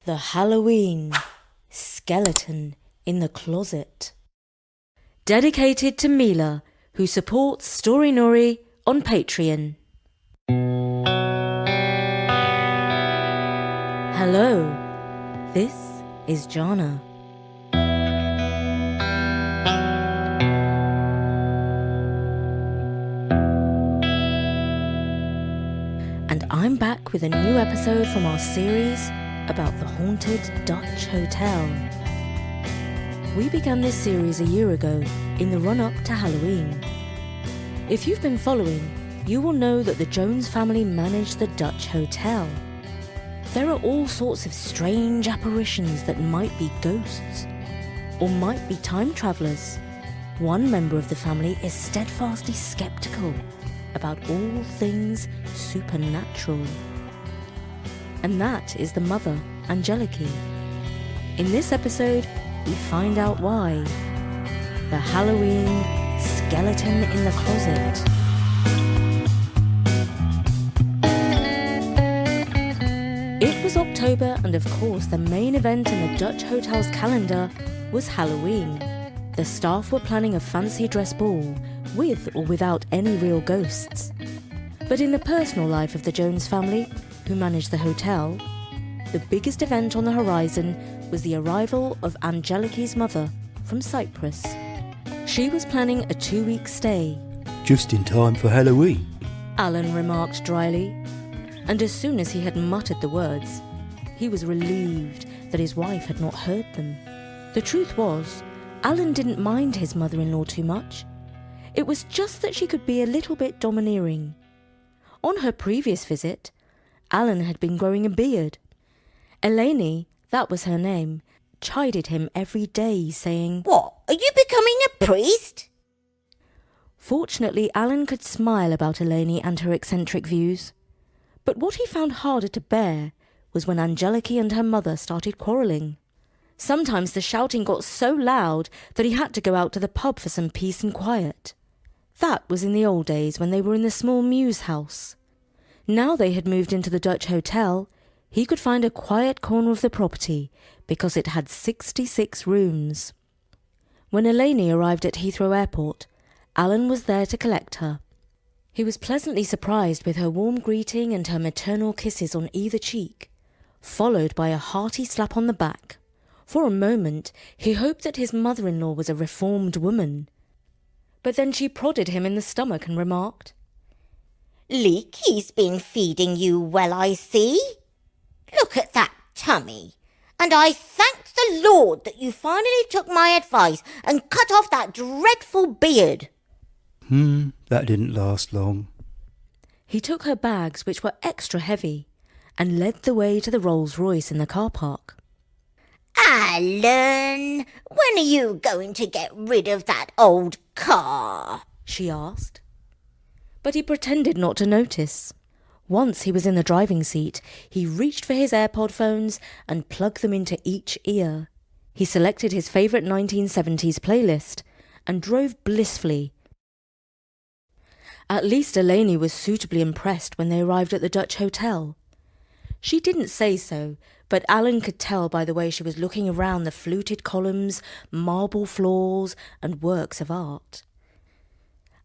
The Halloween Skeleton in the Closet. Dedicated to Mila, who supports Story Nori on Patreon. Hello, this is Jana. And I'm back with a new episode from our series about the haunted Dutch hotel. We began this series a year ago in the run-up to Halloween. If you've been following, you will know that the Jones family managed the Dutch hotel. There are all sorts of strange apparitions that might be ghosts, or might be time travellers. One member of the family is steadfastly sceptical about all things supernatural. And that is the mother, Angeliki. In this episode, we find out why. The Halloween Skeleton in the Closet. It was October, and of course the main event in the Dutch hotel's calendar was Halloween. The staff were planning a fancy dress ball, with or without any real ghosts. But in the personal life of the Jones family, who managed the hotel, the biggest event on the horizon was the arrival of Angeliki's mother from Cyprus. She was planning a 2-week stay. Just in time for Halloween, Alan remarked dryly, and as soon as he had muttered the words, he was relieved that his wife had not heard them. The truth was, Alan didn't mind his mother-in-law too much. It was just that she could be a little bit domineering. On her previous visit, Alan had been growing a beard. Eleni, that was her name, chided him every day, saying, "What, are you becoming a priest?" Fortunately, Alan could smile about Eleni and her eccentric views. But what he found harder to bear was when Angeliki and her mother started quarrelling. Sometimes the shouting got so loud that he had to go out to the pub for some peace and quiet. That was in the old days when they were in the small mews house. Now they had moved into the Dutch hotel, he could find a quiet corner of the property because it had 66 rooms. When Eleni arrived at Heathrow Airport, Alan was there to collect her. He was pleasantly surprised with her warm greeting and her maternal kisses on either cheek, followed by a hearty slap on the back. For a moment, he hoped that his mother-in-law was a reformed woman. But then she prodded him in the stomach and remarked, "Leaky's been feeding you well, I see. Look at that tummy. And I thank the Lord that you finally took my advice and cut off that dreadful beard." That didn't last long. He took her bags, which were extra heavy, and led the way to the Rolls-Royce in the car park. "Alan, when are you going to get rid of that old car?" she asked. But he pretended not to notice. Once he was in the driving seat, he reached for his AirPod phones and plugged them into each ear. He selected his favourite 1970s playlist and drove blissfully. At least Eleni was suitably impressed when they arrived at the Dutch hotel. She didn't say so, but Alan could tell by the way she was looking around the fluted columns, marble floors, and works of art.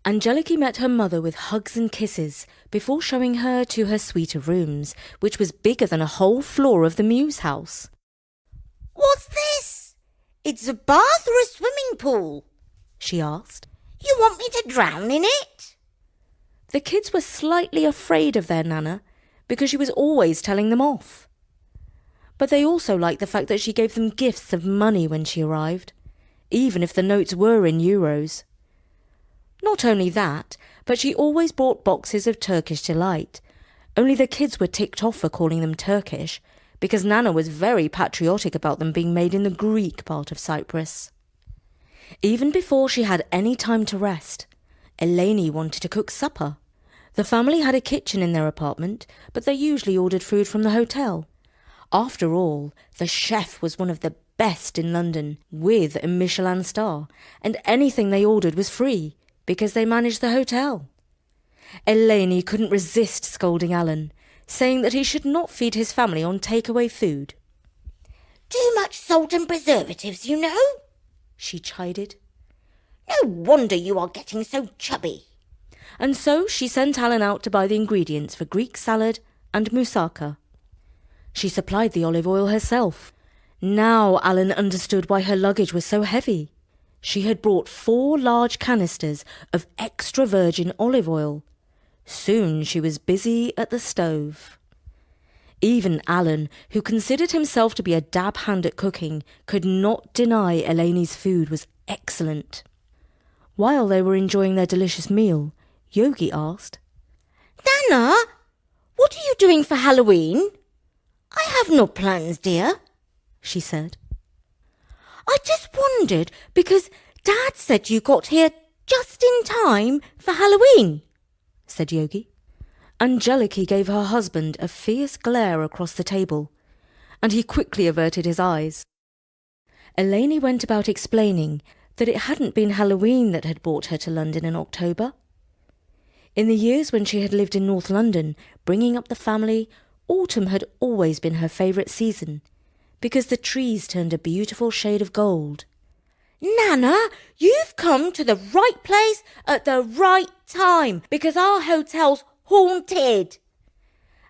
Angeliki met her mother with hugs and kisses before showing her to her suite of rooms, which was bigger than a whole floor of the Mews house. "What's this? It's a bath or a swimming pool?" she asked. "You want me to drown in it?" The kids were slightly afraid of their Nana because she was always telling them off. But they also liked the fact that she gave them gifts of money when she arrived, even if the notes were in euros. Not only that, but she always bought boxes of Turkish delight, only the kids were ticked off for calling them Turkish, because Nana was very patriotic about them being made in the Greek part of Cyprus. Even before she had any time to rest, Eleni wanted to cook supper. The family had a kitchen in their apartment, but they usually ordered food from the hotel. After all, the chef was one of the best in London, with a Michelin star, and anything they ordered was free, because they managed the hotel. Eleni couldn't resist scolding Alan, saying that he should not feed his family on takeaway food. too much salt and preservatives, you know, she chided. No wonder you are getting so chubby. And so she sent Alan out to buy the ingredients for Greek salad and moussaka. She supplied the olive oil herself. Now Alan understood why her luggage was so heavy. She had brought 4 large canisters of extra virgin olive oil. Soon she was busy at the stove. Even Alan, who considered himself to be a dab hand at cooking, could not deny Elaine's food was excellent. While they were enjoying their delicious meal, Yogi asked, Nana, what are you doing for Halloween? I have no plans, dear, she said. I just wondered because Dad said you got here just in time for Halloween, said Yogi. Angeliki gave her husband a fierce glare across the table, and he quickly averted his eyes. Elaine went about explaining that it hadn't been Halloween that had brought her to London in October. In the years when she had lived in North London, bringing up the family, autumn had always been her favourite season, because the trees turned a beautiful shade of gold. Nana, you've come to the right place at the right time, because our hotel's haunted.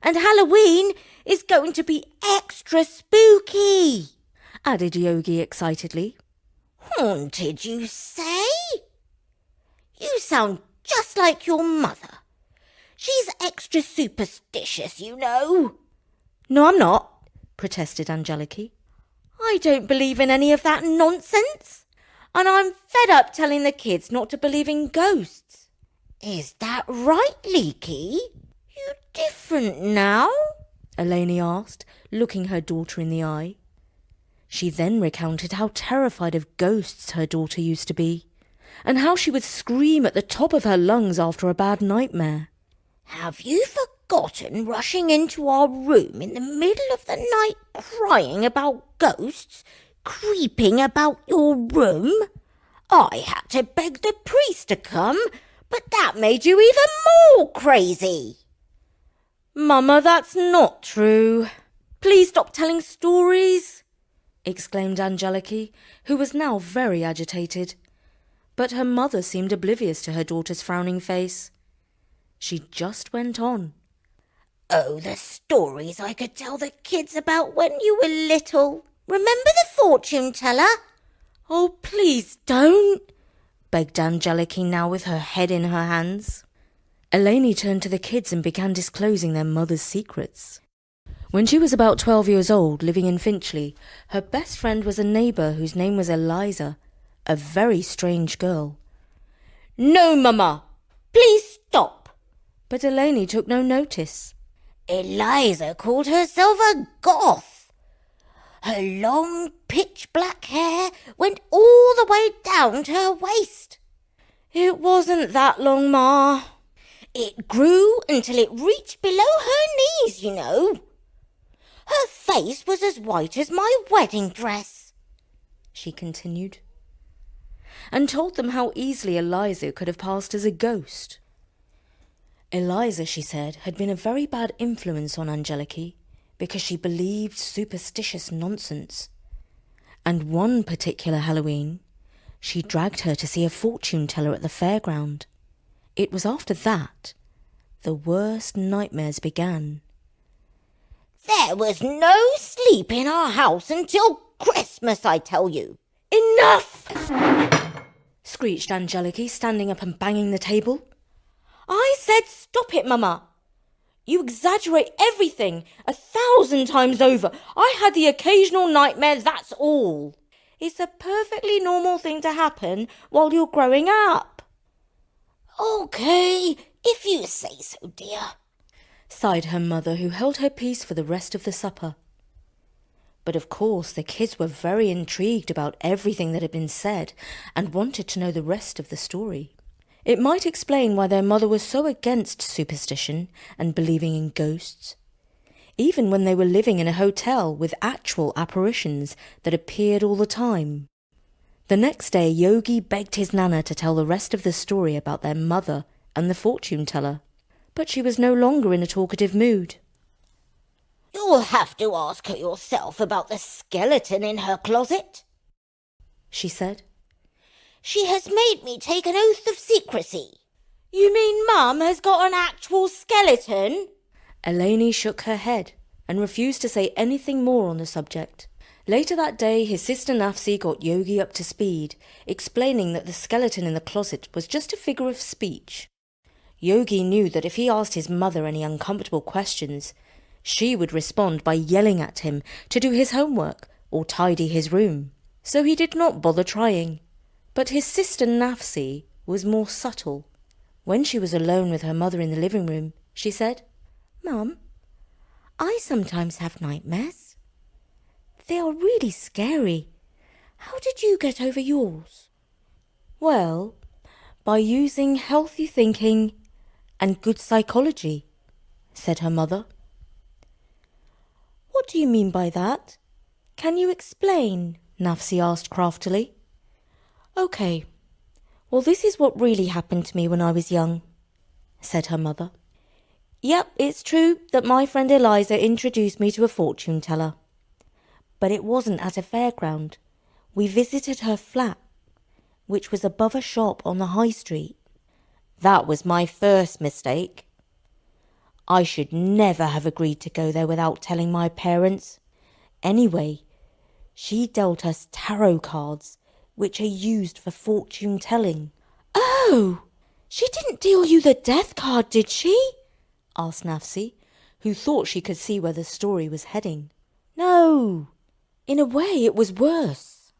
And Halloween is going to be extra spooky, added Yogi excitedly. Haunted, you say? You sound just like your mother. She's extra superstitious, you know. No, I'm not, protested Angeliki. I don't believe in any of that nonsense, and I'm fed up telling the kids not to believe in ghosts. Is that right, Leaky? You different now? Elaine asked, looking her daughter in the eye. She then recounted how terrified of ghosts her daughter used to be, and how she would scream at the top of her lungs after a bad nightmare. Have you forgotten rushing into our room in the middle of the night crying about ghosts creeping about your room? I had to beg the priest to come, but that made you even more crazy. Mama, that's not true. Please stop telling stories, exclaimed Angeliki, who was now very agitated. But her mother seemed oblivious to her daughter's frowning face. She just went on. Oh, the stories I could tell the kids about when you were little. Remember the fortune teller? Oh, please don't, begged Angeliki, now with her head in her hands. Elaine turned to the kids and began disclosing their mother's secrets. When she was about 12 years old, living in Finchley, her best friend was a neighbour whose name was Eliza, a very strange girl. No, Mama, please stop. But Elaine took no notice. Eliza called herself a goth. Her long pitch-black hair went all the way down to her waist. It wasn't that long, Ma. It grew until it reached below her knees, you know. Her face was as white as my wedding dress, she continued, and told them how easily Eliza could have passed as a ghost. Eliza, she said, had been a very bad influence on Angeliki because she believed superstitious nonsense. And one particular Halloween, she dragged her to see a fortune teller at the fairground. It was after that the worst nightmares began. There was no sleep in our house until Christmas, I tell you. Enough! Screeched Angeliki, standing up and banging the table. I said stop it, Mama. You exaggerate everything 1,000 times over. I had the occasional nightmare, that's all. It's a perfectly normal thing to happen while you're growing up. Okay, if you say so, dear, sighed her mother, who held her peace for the rest of the supper. But of course the kids were very intrigued about everything that had been said and wanted to know the rest of the story. It might explain why their mother was so against superstition and believing in ghosts, even when they were living in a hotel with actual apparitions that appeared all the time. The next day Yogi begged his Nana to tell the rest of the story about their mother and the fortune teller, but she was no longer in a talkative mood. You'll have to ask her yourself about the skeleton in her closet, she said. She has made me take an oath of secrecy. You mean Mum has got an actual skeleton? Eleni shook her head and refused to say anything more on the subject. Later that day, his sister Nafsi got Yogi up to speed, explaining that the skeleton in the closet was just a figure of speech. Yogi knew that if he asked his mother any uncomfortable questions, she would respond by yelling at him to do his homework or tidy his room. So he did not bother trying. But his sister Nafsi was more subtle. When she was alone with her mother in the living room, she said, "Mum, I sometimes have nightmares. They are really scary. How did you get over yours?" "Well, by using healthy thinking and good psychology," said her mother. "What do you mean by that? Can you explain?" Nafsi asked craftily. "Okay, well, this is what really happened to me when I was young," said her mother. "Yep, it's true that my friend Eliza introduced me to a fortune teller. But it wasn't at a fairground. We visited her flat, which was above a shop on the high street. That was my first mistake. I should never have agreed to go there without telling my parents. Anyway, she dealt us tarot cards, which are used for fortune telling." "Oh, she didn't deal you the death card, did she?" asked Nafsi, who thought she could see where the story was heading. "No, in a way it was worse.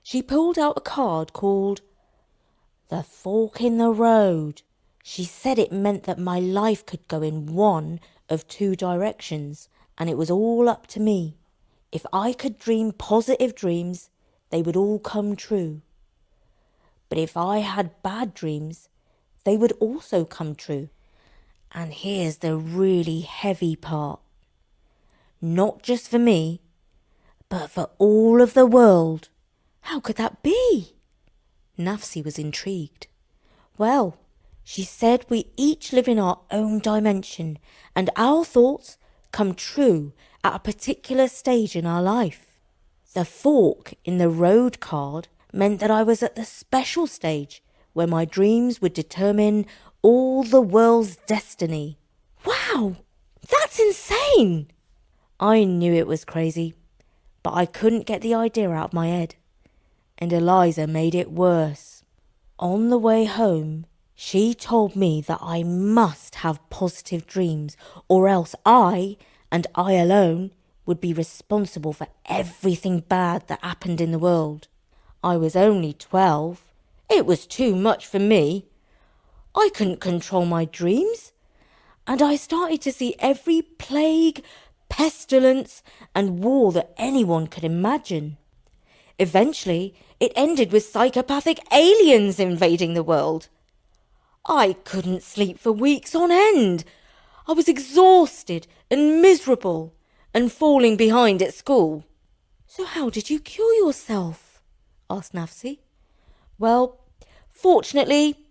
She pulled out a card called The Fork in the Road. She said it meant that my life could go in one of two directions, and it was all up to me. If I could dream positive dreams, they would all come true. But if I had bad dreams, they would also come true. And here's the really heavy part. Not just for me, but for all of the world." "How could that be?" Nafsi was intrigued. "Well, she said we each live in our own dimension, and our thoughts come true at a particular stage in our life. The fork in the road card meant that I was at the special stage where my dreams would determine all the world's destiny." "Wow, that's insane!" I knew it was crazy, but I couldn't get the idea out of my head. And Eliza made it worse. On the way home, she told me that I must have positive dreams, or else I, and I alone, would be responsible for everything bad that happened in the world. I was only 12. It was too much for me. I couldn't control my dreams, and I started to see every plague, pestilence, and war that anyone could imagine. Eventually, it ended with psychopathic aliens invading the world. I couldn't sleep for weeks on end. I was exhausted and miserable and falling behind at school." "So how did you cure yourself?" asked Nafsi. "Well, fortunately,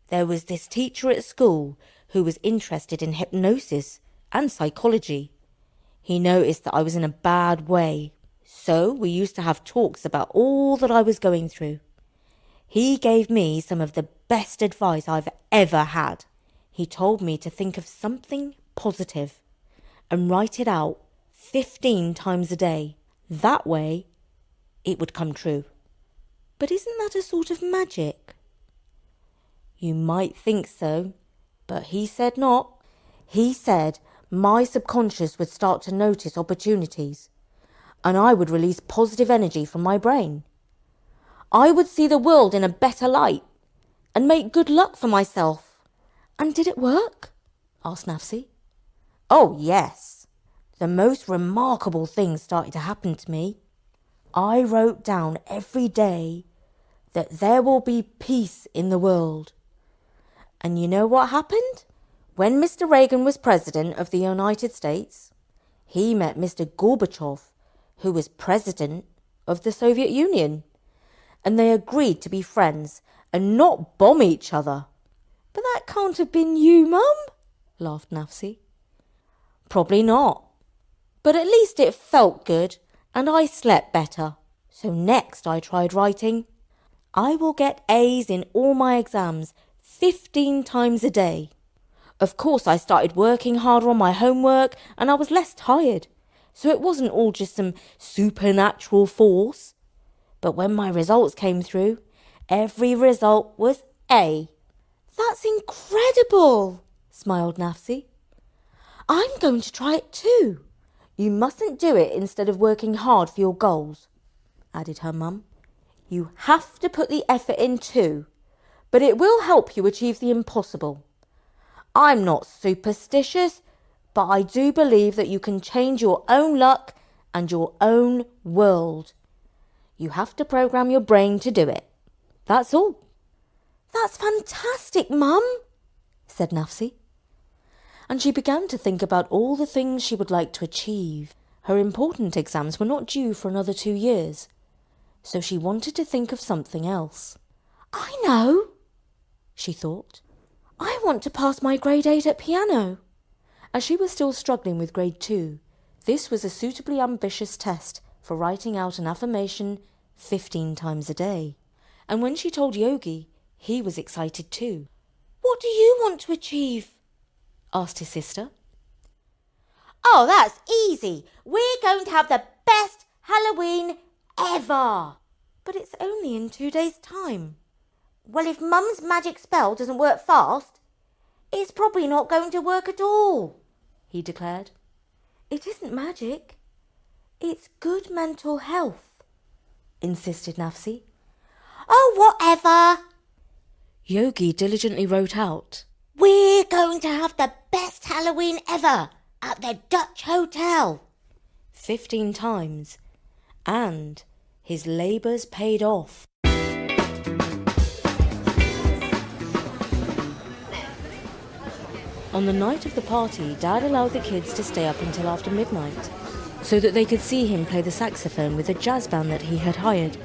there was this teacher at school who was interested in hypnosis and psychology. He noticed that I was in a bad way, so we used to have talks about all that I was going through. He gave me some of the best advice I've ever had. He told me to think of something positive and write it out 15 times a day. That way, it would come true." "But isn't that a sort of magic?" "You might think so, but he said not. He said my subconscious would start to notice opportunities, and I would release positive energy from my brain. I would see the world in a better light and make good luck for myself." "And did it work?" asked Nafsi. "Oh, yes. The most remarkable things started to happen to me. I wrote down every day that there will be peace in the world. And you know what happened? When Mr. Reagan was president of the United States, he met Mr. Gorbachev, who was president of the Soviet Union, and they agreed to be friends and not bomb each other." "But that can't have been you, Mum," laughed Nafsi. "Probably not. But at least it felt good, and I slept better. So next I tried writing. I will get A's in all my exams 15 times a day. Of course, I started working harder on my homework and I was less tired. So it wasn't all just some supernatural force. But when my results came through, every result was A. That's incredible, smiled Nafsi. I'm going to try it too. You mustn't do it instead of working hard for your goals, added her mum. You have to put the effort in too, but it will help you achieve the impossible. I'm not superstitious, but I do believe that you can change your own luck and your own world. You have to program your brain to do it. That's all. That's fantastic, Mum, said Nafsi. And she began to think about all the things she would like to achieve. Her important exams were not due for another 2 years, so she wanted to think of something else. I know, she thought. I want to pass my grade 8 at piano. As she was still struggling with grade 2, this was a suitably ambitious test for writing out an affirmation 15 times a day. And when she told Yogi, he was excited too. What do you want to achieve? Asked his sister. Oh, that's easy. We're going to have the best Halloween ever. But it's only in 2 days' time. Well, if Mum's magic spell doesn't work fast, it's probably not going to work at all, he declared. It isn't magic. It's good mental health, insisted Nafsi. Oh, whatever. Yogi diligently wrote out, We're going to have the best Halloween ever at the Dutch Hotel. 15 times. And his labours paid off. On the night of the party, Dad allowed the kids to stay up until after midnight, so that they could see him play the saxophone with a jazz band that he had hired.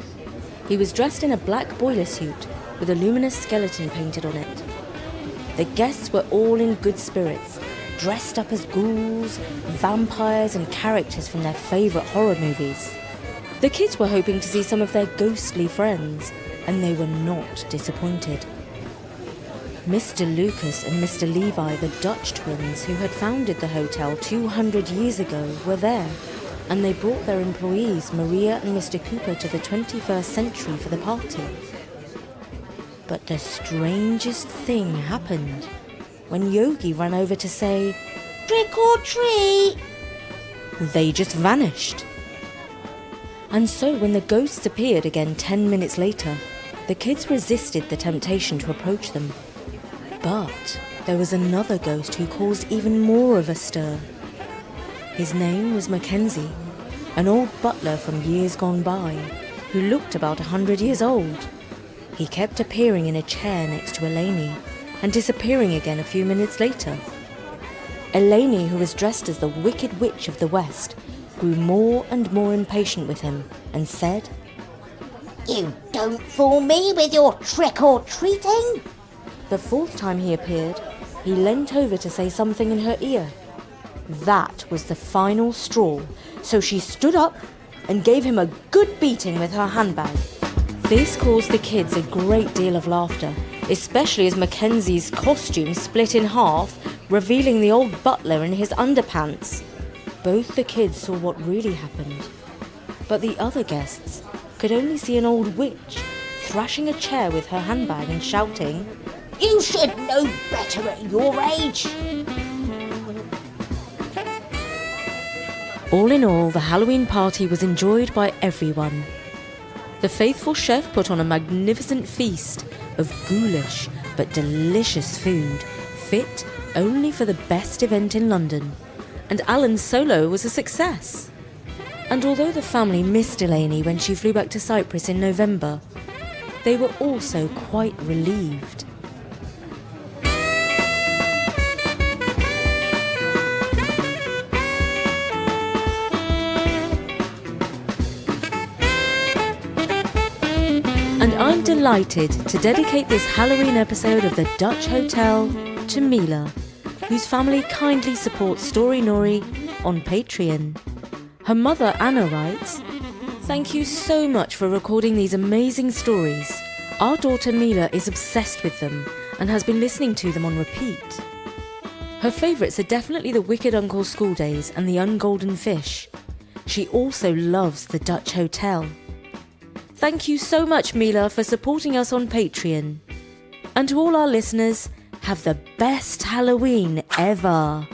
He was dressed in a black boiler suit with a luminous skeleton painted on it. The guests were all in good spirits, dressed up as ghouls, vampires and characters from their favourite horror movies. The kids were hoping to see some of their ghostly friends, and they were not disappointed. Mr. Lucas and Mr. Levi, the Dutch twins who had founded the hotel 200 years ago, were there, and they brought their employees, Maria and Mr. Cooper, to the 21st century for the party. But the strangest thing happened when Yogi ran over to say, Trick or treat! They just vanished. And so when the ghosts appeared again 10 minutes later, the kids resisted the temptation to approach them. But there was another ghost who caused even more of a stir. His name was Mackenzie, an old butler from years gone by, who looked about 100 years old. He kept appearing in a chair next to Eleni, and disappearing again a few minutes later. Eleni, who was dressed as the Wicked Witch of the West, grew more and more impatient with him, and said, You don't fool me with your trick or treating! The fourth time he appeared, he leant over to say something in her ear. That was the final straw, so she stood up and gave him a good beating with her handbag. This caused the kids a great deal of laughter, especially as Mackenzie's costume split in half, revealing the old butler in his underpants. Both the kids saw what really happened, but the other guests could only see an old witch thrashing a chair with her handbag and shouting, You should know better at your age! All in all, the Halloween party was enjoyed by everyone. The faithful chef put on a magnificent feast of ghoulish but delicious food, fit only for the best event in London, and Alan's solo was a success. And although the family missed Eleni when she flew back to Cyprus in November, they were also quite relieved. And I'm delighted to dedicate this Halloween episode of the Dutch Hotel to Mila, whose family kindly supports Story Nori on Patreon. Her mother, Anna, writes, "Thank you so much for recording these amazing stories. Our daughter Mila is obsessed with them and has been listening to them on repeat. Her favourites are definitely The Wicked Uncle's School Days and The Ungolden Fish. She also loves The Dutch Hotel. Thank you so much, Mila, for supporting us on Patreon. And to all our listeners, have the best Halloween ever."